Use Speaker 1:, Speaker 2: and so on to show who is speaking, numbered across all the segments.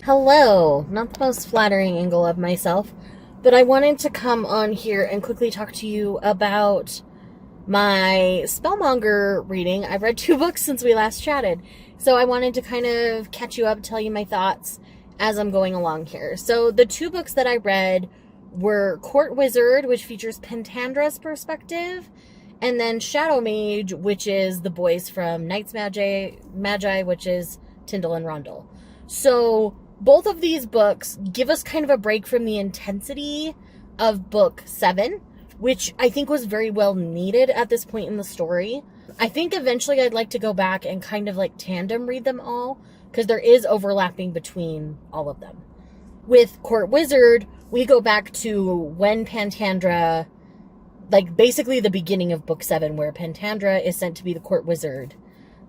Speaker 1: Hello, not the most flattering angle of myself, but I wanted to come on here and quickly talk to you about my Spellmonger reading. I've read 2 books since we last chatted, so I wanted to kind of catch you up, tell you my thoughts as I'm going along here. So the 2 books that I read were Court Wizard, which features Pentandra's perspective, and then Shadowmage, which is the boys from Knight's Magi, which is Tyndall and Rondell. So both of these books give us kind of a break from the intensity of book 7, which I think was very well needed at this point in the story. I think eventually I'd like to go back and kind of like tandem read them all, because there is overlapping between all of them. With Court Wizard, we go back to when Pentandra, like basically the beginning of book 7, where Pentandra is sent to be the court wizard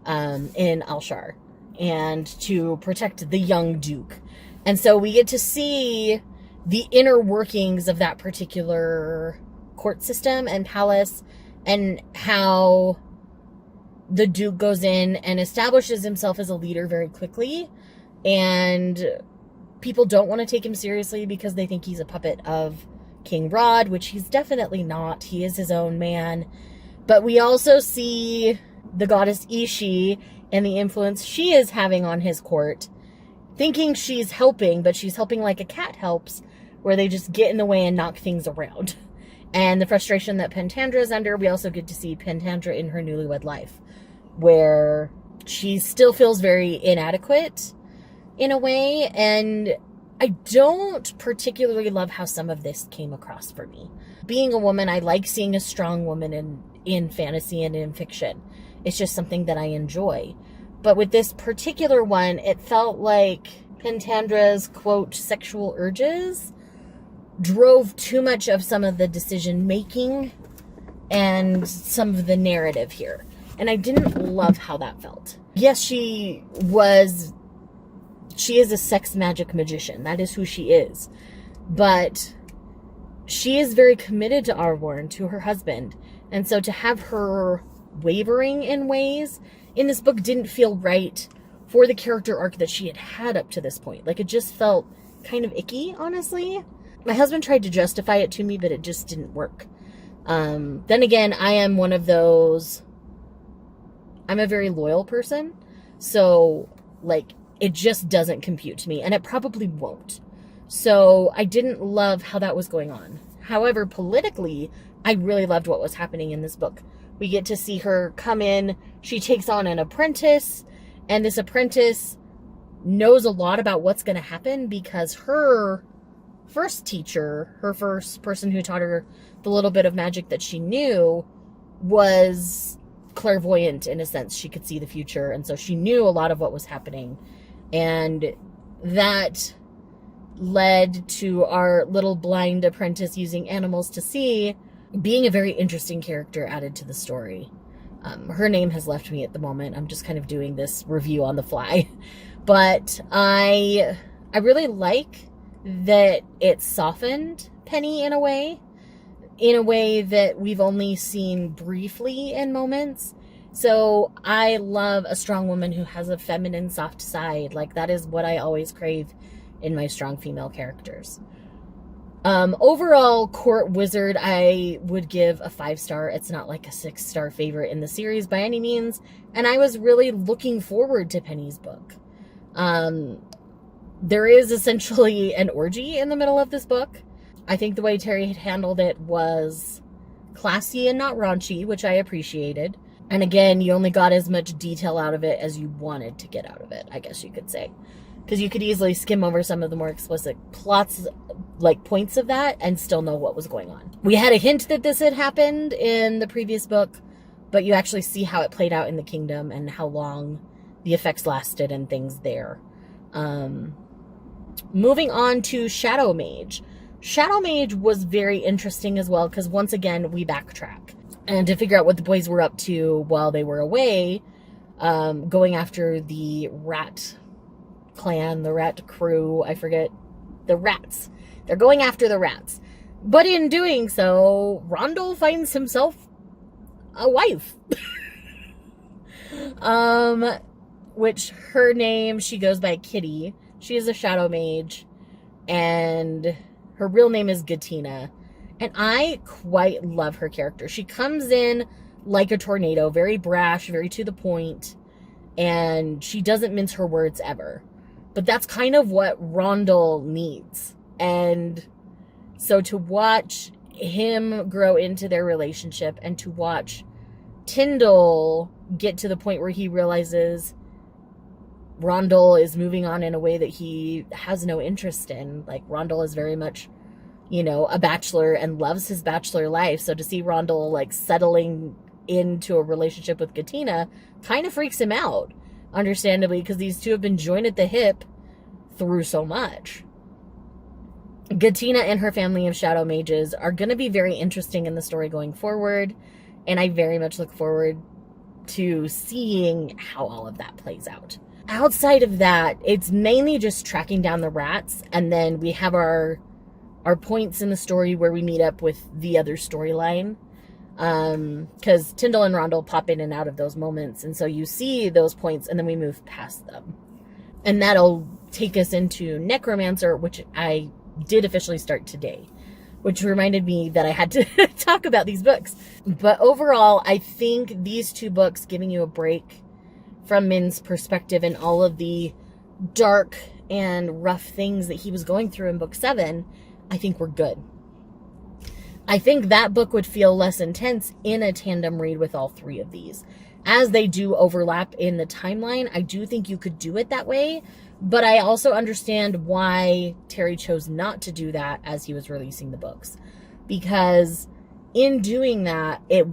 Speaker 1: in Alshar and to protect the young duke. And so we get to see the inner workings of that particular court system and palace, and how the duke goes in and establishes himself as a leader very quickly, and people don't want to take him seriously because they think he's a puppet of King Rod, which he's definitely not. He is his own man. But we also see the goddess Ishi and the influence she is having on his court, thinking she's helping, but she's helping like a cat helps, where they just get in the way and knock things around. And the frustration that Pentandra is under, we also get to see Pentandra in her newlywed life, where she still feels very inadequate in a way, and I don't particularly love how some of this came across for me. Being a woman, I like seeing a strong woman in fantasy and in fiction. It's just something that I enjoy. But with this particular one, it felt like Pentandra's, quote, sexual urges drove too much of some of the decision making and some of the narrative here. And I didn't love how that felt. Yes, she is a sex magic magician. That is who she is. But she is very committed to Arworn, to her husband. And so to have her wavering in ways in this book didn't feel right for the character arc that she had had up to this point. Like, it just felt kind of icky, honestly. My husband tried to justify it to me, but it just didn't work. Then again, I am one of those... I'm a very loyal person. So, like, it just doesn't compute to me, and it probably won't. So I didn't love how that was going on. However, politically, I really loved what was happening in this book. We get to see her come in. She takes on an apprentice, and this apprentice knows a lot about what's going to happen because her first teacher, her first person who taught her the little bit of magic that she knew, was clairvoyant in a sense. She could see the future, and so she knew a lot of what was happening. And that led to our little blind apprentice using animals to see being a very interesting character added to the story. Her name has left me at the moment. I'm just kind of doing this review on the fly. But I really like that it softened Penny in a way that we've only seen briefly in moments. So I love a strong woman who has a feminine, soft side. Like, that is what I always crave in my strong female characters. Overall, Court Wizard, I would give a 5-star. It's not like a 6-star favorite in the series by any means. And I was really looking forward to Penny's book. There is essentially an orgy in the middle of this book. I think the way Terry had handled it was classy and not raunchy, which I appreciated. And again, you only got as much detail out of it as you wanted to get out of it, I guess you could say. Because you could easily skim over some of the more explicit plots, like points of that, and still know what was going on. We had a hint that this had happened in the previous book, but you actually see how it played out in the kingdom and how long the effects lasted and things there. Moving on to Shadowmage. Shadowmage was very interesting as well, because once again, we backtrack. And to figure out what the boys were up to while they were away, going after the rat clan, the rat crew, I forget, the rats. They're going after the rats. But in doing so, Rondell finds himself a wife. Which her name, she goes by Kitty. She is a Shadowmage, and her real name is Gatina. And I quite love her character. She comes in like a tornado, very brash, very to the point, and she doesn't mince her words ever. But that's kind of what Rondell needs. And so to watch him grow into their relationship, and to watch Tyndall get to the point where he realizes Rondell is moving on in a way that he has no interest in. Like, Rondell is very much, you know, a bachelor and loves his bachelor life. So to see Rondell, like, settling into a relationship with Gatina kind of freaks him out, understandably, because these two have been joined at the hip through so much. Gatina and her family of shadow mages are going to be very interesting in the story going forward, and I very much look forward to seeing how all of that plays out. Outside of that, it's mainly just tracking down the rats, and then we have our points in the story where we meet up with the other storyline, because Tyndall and Rondell pop in and out of those moments, and so you see those points and then we move past them. And that'll take us into Necromancer, which I did officially start today, which reminded me that I had to talk about these books. But overall, I think these two books, giving you a break from Min's perspective and all of the dark and rough things that he was going through in book 7, I think were good. I think that book would feel less intense in a tandem read with all three of these. As they do overlap in the timeline, I do think you could do it that way. But I also understand why Terry chose not to do that as he was releasing the books. Because in doing that, it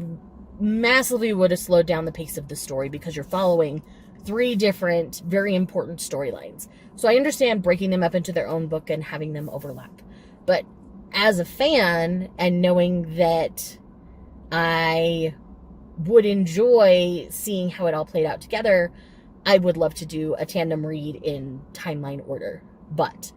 Speaker 1: massively would have slowed down the pace of the story, because you're following 3 different, very important storylines. So I understand breaking them up into their own book and having them overlap. But as a fan, and knowing that I would enjoy seeing how it all played out together, I would love to do a tandem read in timeline order. But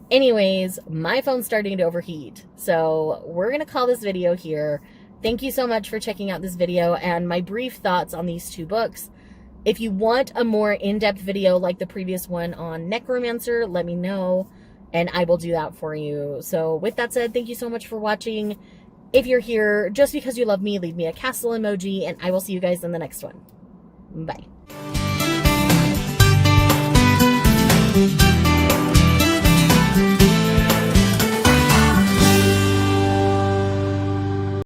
Speaker 1: anyways, my phone's starting to overheat, so we're going to call this video here. Thank you so much for checking out this video and my brief thoughts on these 2 books. If you want a more in-depth video like the previous one on Necromancer, let me know, and I will do that for you. So with that said, thank you so much for watching. If you're here just because you love me, leave me a castle emoji, and I will see you guys in the next one. Bye.